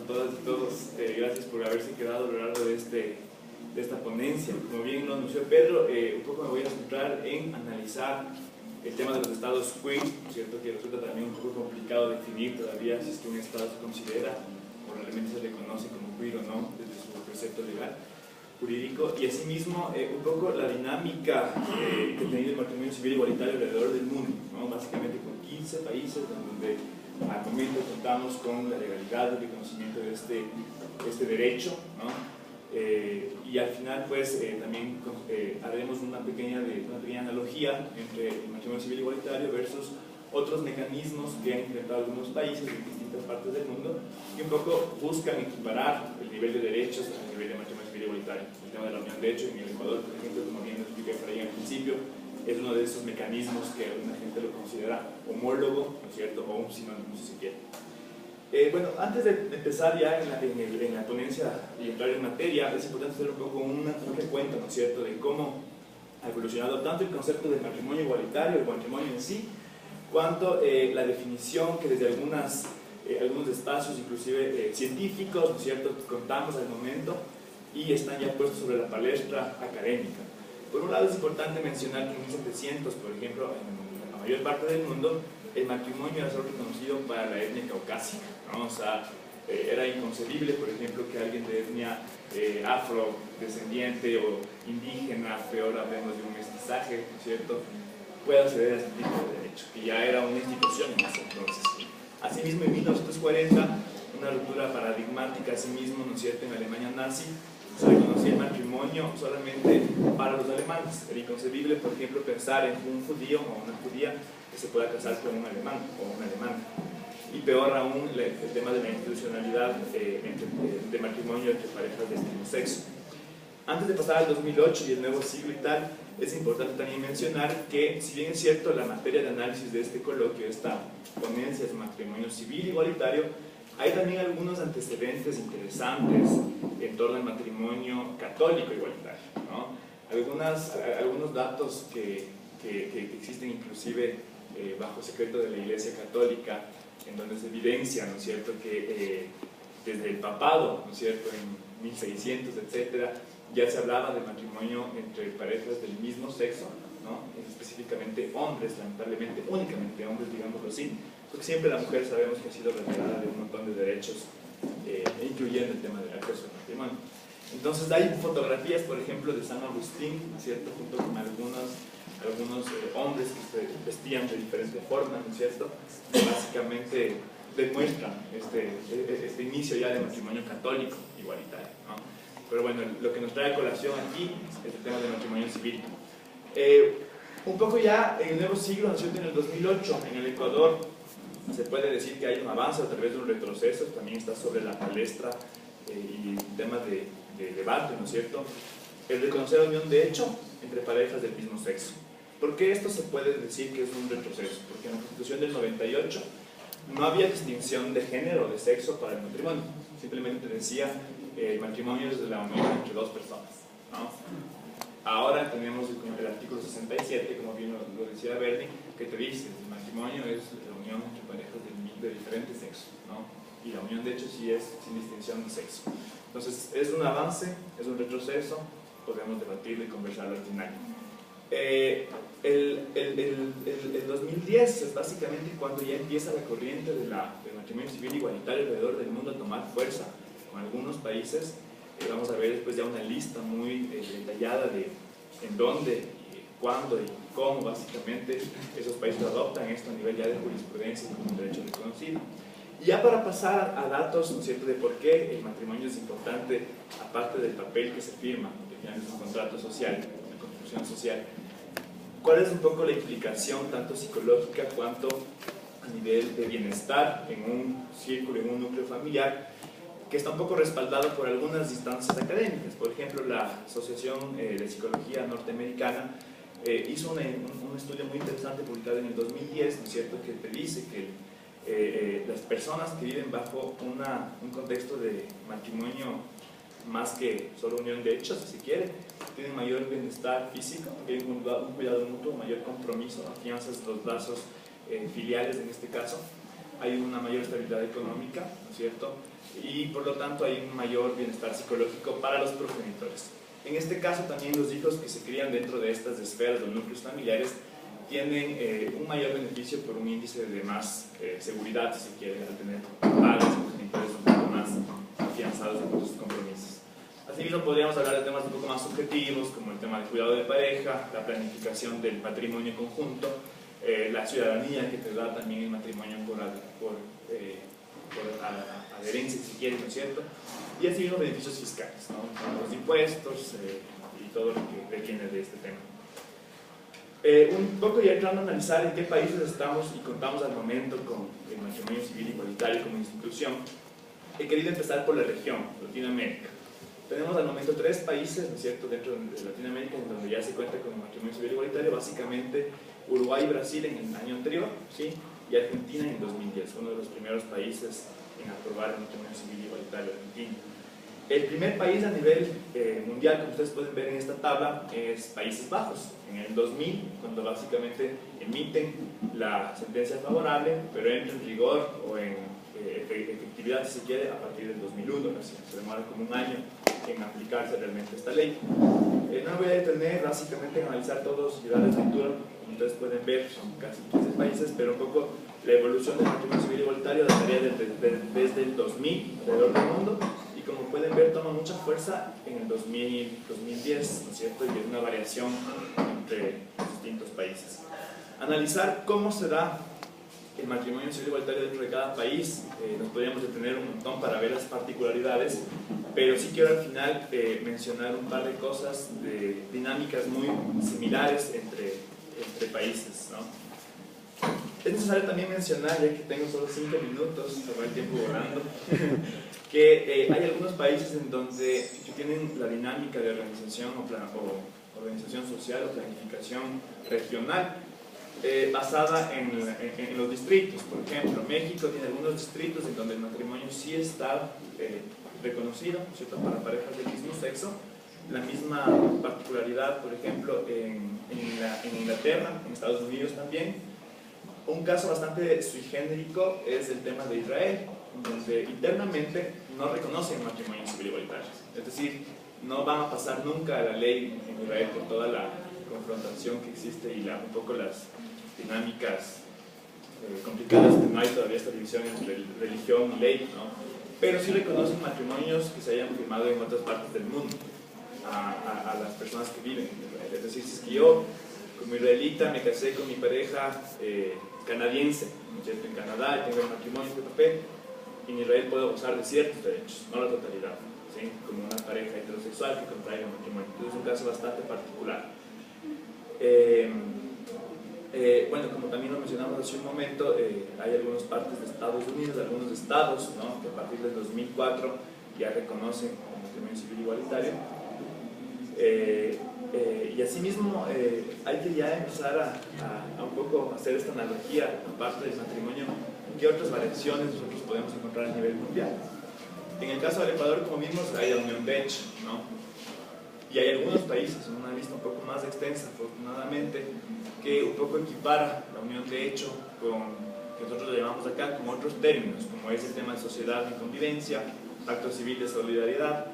todas y todos. Gracias por haberse quedado a lo largo de esta ponencia. Como bien lo anunció Pedro, un poco me voy a centrar en analizar el tema de los estados queer, ¿cierto? Que resulta también un poco complicado definir todavía si es que un estado se considera o realmente se le conoce como queer o no desde su precepto legal, jurídico, y asimismo un poco la dinámica que ha tenido el matrimonio civil igualitario alrededor del mundo, ¿no? Básicamente con 15 países donde al momento contamos con la legalidad, el reconocimiento de este derecho, ¿no? Y al final pues también haremos una pequeña analogía entre el matrimonio civil igualitario versus otros mecanismos que han implementado algunos países en distintas partes del mundo y un poco buscan equiparar el nivel de derechos al nivel de matrimonio civil igualitario. El tema de la unión de hecho en el Ecuador, por ejemplo, como bien lo expliqué por ahí al principio, es uno de esos mecanismos que alguna gente lo considera homólogo, ¿no es cierto?, o un sinónimo si se quiere. Bueno, antes de empezar ya en la ponencia y entrar en materia, es importante hacer un poco un recuento, ¿no es cierto?, de cómo ha evolucionado tanto el concepto del matrimonio igualitario, el matrimonio en sí, cuanto la definición que desde algunos espacios, inclusive científicos, ¿no es cierto?, contamos al momento y están ya puestos sobre la palestra académica. Por un lado es importante mencionar que en 1700, por ejemplo, en la mayor parte del mundo, el matrimonio era solo reconocido para la etnia caucásica, ¿no? O sea, era inconcebible, por ejemplo, que alguien de etnia afrodescendiente o indígena, peor hablemos de un mestizaje, ¿no es cierto?, pueda acceder a este tipo de derecho, que ya era una institución en ese entonces. Asimismo, en 1940, una ruptura paradigmática, asimismo, ¿no es cierto?, en la Alemania nazi, se reconocía el matrimonio solamente para los alemanes. Era inconcebible, por ejemplo, pensar en un judío o una judía que se pueda casar con un alemán o una alemana. Y peor aún, el tema de la institucionalidad de matrimonio entre parejas de mismo sexo. Antes de pasar al 2008 y el nuevo siglo y tal, es importante también mencionar que, si bien es cierto, la materia de análisis de este coloquio, esta ponencia es matrimonio civil igualitario, hay también algunos antecedentes interesantes en torno al matrimonio católico igualitario, ¿no? Algunos datos que existen inclusive bajo secreto de la Iglesia Católica, en donde se evidencia, ¿no es cierto?, que desde el papado, ¿no es cierto?, en 1600, etcétera, ya se hablaba de matrimonio entre parejas del mismo sexo, ¿no?, específicamente hombres, lamentablemente, únicamente hombres, digámoslo así, porque siempre la mujer sabemos que ha sido retirada de un montón de derechos, incluyendo el tema del acceso al matrimonio. Entonces hay fotografías, por ejemplo, de San Agustín, ¿no es cierto?, junto con algunos hombres que se vestían de diferente forma, ¿no es cierto?, que básicamente demuestran este inicio ya de matrimonio católico igualitario, ¿no? Pero bueno, lo que nos trae a colación aquí es el tema del matrimonio civil. Un poco ya en el nuevo siglo, ¿no es cierto?, en el 2008, en el Ecuador, se puede decir que hay un avance a través de un retroceso, también está sobre la palestra y tema de debate, ¿no es cierto?, el reconocer la unión de hecho entre parejas del mismo sexo. ¿Por qué esto se puede decir que es un retroceso? Porque en la Constitución del 98 no había distinción de género o de sexo para el matrimonio, simplemente decía el matrimonio es la unión entre dos personas, ¿no? Ahora tenemos el artículo 67, como bien lo decía Bernie, que te dice el matrimonio es la unión entre parejas de diferente sexo, ¿no? Y la unión de hecho sí es sin distinción de sexo. Entonces es un avance, es un retroceso, podemos debatirlo y conversarlo al final. El 2010 es básicamente cuando ya empieza la corriente del matrimonio civil igualitario alrededor del mundo a tomar fuerza con algunos países. Vamos a ver después ya una lista muy detallada de en dónde, cuándo y cómo básicamente esos países adoptan esto a nivel ya de jurisprudencia como un derecho reconocido. Y ya para pasar a datos, ¿no es cierto?, de por qué el matrimonio es importante, aparte del papel que se firma, que ya es un contrato social, una construcción social, ¿cuál es un poco la implicación tanto psicológica cuanto a nivel de bienestar en un círculo, en un núcleo familiar, que está un poco respaldado por algunas instancias académicas? Por ejemplo, la Asociación de Psicología Norteamericana hizo un estudio muy interesante publicado en el 2010, ¿no es cierto?, que te dice que las personas que viven bajo un contexto de matrimonio más que solo unión de hecho, si se quiere, tienen mayor bienestar físico, tienen un cuidado mutuo, mayor compromiso, afianzas los lazos filiales en este caso, hay una mayor estabilidad económica, ¿no es cierto?, y por lo tanto hay un mayor bienestar psicológico para los progenitores. En este caso también los hijos que se crían dentro de estas esferas o núcleos familiares tienen un mayor beneficio por un índice de más seguridad, si se quiere, al tener padres y progenitores un poco más afianzados en sus compromisos. Asimismo podríamos hablar de temas un poco más subjetivos, como el tema del cuidado de pareja, la planificación del patrimonio conjunto, la ciudadanía que te da también el matrimonio por adherencia, si quieres, ¿no es cierto? Y así los beneficios fiscales, ¿no? Los impuestos y todo lo que viene de este tema. Un poco ya entrando a analizar en qué países estamos y contamos al momento con el matrimonio civil igualitario como institución, he querido empezar por la región, Latinoamérica. Tenemos al momento 3 países, ¿no es cierto?, dentro de Latinoamérica en donde ya se cuenta con el matrimonio civil igualitario, básicamente Uruguay y Brasil en el año anterior, ¿sí?, y Argentina en el 2010, uno de los primeros países en aprobar el matrimonio civil igualitario argentino. El primer país a nivel mundial, como ustedes pueden ver en esta tabla, es Países Bajos, en el 2000, cuando básicamente emiten la sentencia favorable, pero entra en rigor o en efectividad, si se quiere, a partir del 2001, ¿no? Se demora como un año en aplicarse realmente esta ley. No me voy a detener básicamente en analizar todos y darles lectura, como ustedes pueden ver, son casi 15 países, pero un poco la evolución del matrimonio civil igualitario dataría desde el 2000 alrededor del mundo, y como pueden ver toma mucha fuerza en el 2010, ¿no es cierto?, y es una variación entre los distintos países. Analizar cómo se da el matrimonio civil igualitario dentro de cada país, nos podríamos detener un montón para ver las particularidades, pero sí quiero al final mencionar un par de cosas, de dinámicas muy similares entre países, ¿no? Es necesario también mencionar, ya que tengo solo 5 minutos, se va el tiempo volando, que hay algunos países en donde tienen la dinámica de organización o organización social o planificación regional, basada en los distritos. Por ejemplo, México tiene algunos distritos en donde el matrimonio sí está reconocido, ¿cierto?, para parejas del mismo sexo. La misma particularidad, por ejemplo, en Inglaterra, en Estados Unidos también. Un caso bastante sui genérico es el tema de Israel, donde internamente no reconocen matrimonio civil igualitario. Es decir, no van a pasar nunca a la ley en Israel por toda la confrontación que existe y un poco las dinámicas complicadas, que no hay todavía esta división entre religión y ley, ¿no? Pero sí reconocen matrimonios que se hayan firmado en otras partes del mundo a las personas que viven en Israel. Es decir, si es que yo, como israelita, me casé con mi pareja canadiense, ¿no es cierto?, en Canadá, y tengo el matrimonio de papel, en Israel puedo gozar de ciertos derechos, no la totalidad, ¿sí?, como una pareja heterosexual que contraiga matrimonio. Entonces es un caso bastante particular. Bueno, como también lo mencionamos hace un momento, hay algunas partes de Estados Unidos, algunos estados, ¿no?, que a partir del 2004 ya reconocen el matrimonio civil igualitario. Y asimismo hay que ya empezar a un poco hacer esta analogía, aparte del matrimonio, qué otras variaciones nosotros podemos encontrar a nivel mundial. En el caso del Ecuador, como vimos, hay la unión de hecho, ¿no?, y hay algunos países, en una lista un poco más extensa, afortunadamente, que un poco equipara la unión de hecho con, que nosotros le llamamos acá, con otros términos, como es el tema de sociedad y convivencia, acto civil de solidaridad,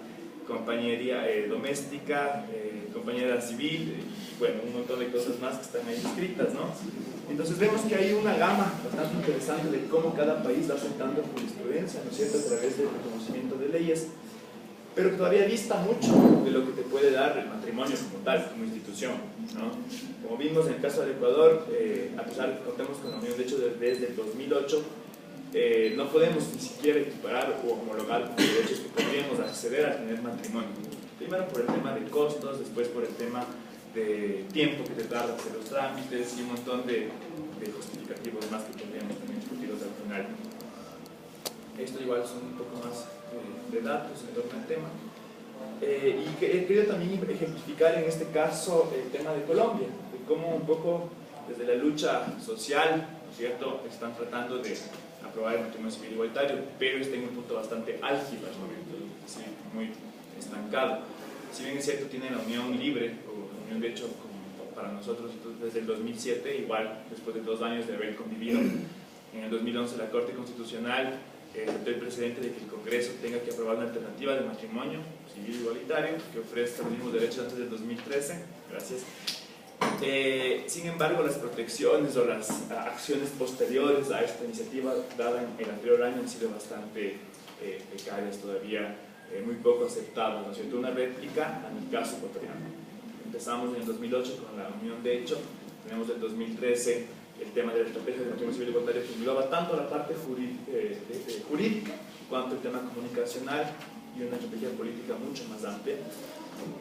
compañería doméstica, compañera civil, y bueno, un montón de cosas más que están ahí escritas, ¿no? Entonces vemos que hay una gama bastante interesante de cómo cada país va sentando jurisprudencia, ¿no es cierto?, a través del reconocimiento de leyes, pero que todavía dista mucho de lo que te puede dar el matrimonio como tal, como institución, ¿no? Como vimos en el caso del Ecuador, a pesar de que contemos con la unión de hecho desde el 2008, no podemos ni siquiera equiparar o homologar los derechos que podríamos acceder a tener matrimonio. Primero por el tema de costos, después por el tema de tiempo que te tarda hacer los trámites y un montón de justificativos más que podríamos también discutirlos al final. Esto igual son un poco más de datos en torno al tema. Y he querido también ejemplificar en este caso el tema de Colombia, de cómo un poco desde la lucha social, ¿no es cierto?, están tratando de aprobar el matrimonio civil igualitario, pero está en un punto bastante álgido al momento, es decir, muy estancado. Si bien es cierto, tiene la unión libre, o la unión de hecho para nosotros desde el 2007, igual después de 2 años de haber convivido, en el 2011 la Corte Constitucional el precedente de que el Congreso tenga que aprobar una alternativa de matrimonio civil igualitario que ofrezca los mismos derechos antes del 2013. Gracias. Sin embargo, las protecciones o las acciones posteriores a esta iniciativa dada en el anterior año han sido bastante precarias todavía, muy poco aceptables, ¿no es cierto? Una réplica a mi caso ecuatoriano. Empezamos en el 2008 con la Unión de Hecho, tenemos el 2013 el tema de la estrategia de matrimonio civil igualitario que engloba tanto la parte jurídica cuanto el tema comunicacional y una estrategia política mucho más amplia.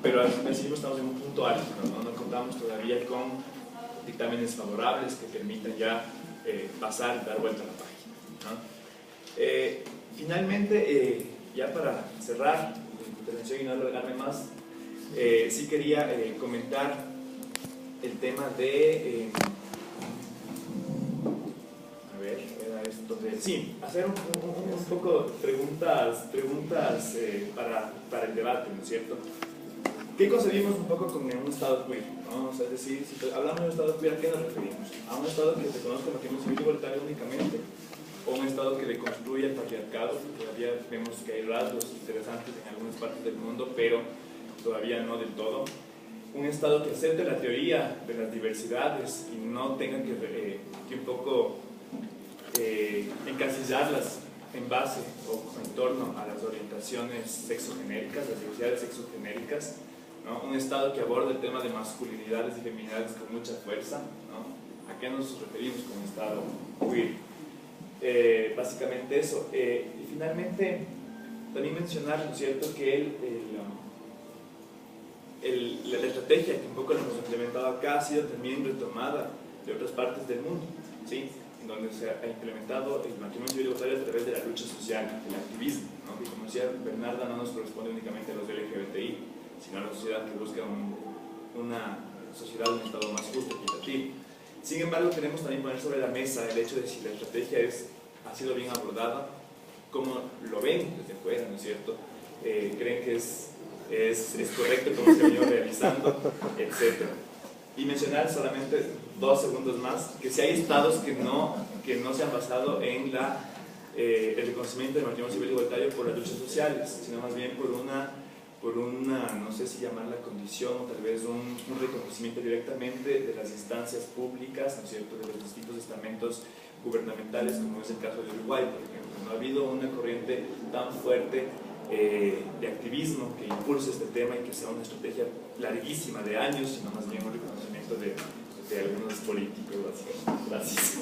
Pero al mismo estamos en un punto alto, no contamos todavía con dictámenes favorables que permitan ya pasar y dar vuelta a la página, ¿no? Finalmente, ya para cerrar mi intervención y no alargarme más, sí quería comentar el tema de sí, hacer un poco preguntas para el debate, ¿no es cierto? ¿Qué concebimos un poco con un Estado queer? ¿No? O sea, es decir, si hablamos de un Estado queer, ¿a qué nos referimos? ¿A un Estado que reconozca el matrimonio civil igualitario únicamente? ¿O un Estado que deconstruya el patriarcado? Todavía vemos que hay rasgos interesantes en algunas partes del mundo, pero todavía no del todo. Un Estado que acepte la teoría de las diversidades y no tenga que un poco encasillarlas en base o en torno a las orientaciones sexogenéricas, las diversidades sexogenéricas, ¿no? Un Estado que aborde el tema de masculinidades y feminidades con mucha fuerza, ¿no? ¿A qué nos referimos con un Estado queer? Básicamente eso. Y finalmente, también mencionar, ¿no es cierto?, que la estrategia que un poco la hemos implementado acá ha sido también retomada de otras partes del mundo, ¿sí?, en donde se ha implementado el matrimonio civil igualitario a través de la lucha social, del activismo, ¿no? Que, como decía Bernarda, no nos corresponde únicamente a los LGBTI, sino a la sociedad que busca una sociedad, un Estado más justo, equitativo. Sin embargo, queremos también poner sobre la mesa el hecho de si la estrategia ha sido bien abordada, cómo lo ven desde fuera, ¿no es cierto? ¿Creen que es correcto cómo se ha venido realizando, etcétera? Y mencionar solamente 2 segundos más, que si hay estados que no se han basado en el reconocimiento del matrimonio civil igualitario por las luchas sociales, sino más bien por una, no sé si llamarla condición, o tal vez un reconocimiento directamente de las instancias públicas, ¿no es cierto?, de los distintos estamentos gubernamentales, como es el caso de Uruguay, por ejemplo. No ha habido una corriente tan fuerte de activismo que impulse este tema y que sea una estrategia larguísima de años, sino más bien un reconocimiento de algunos políticos. Gracias.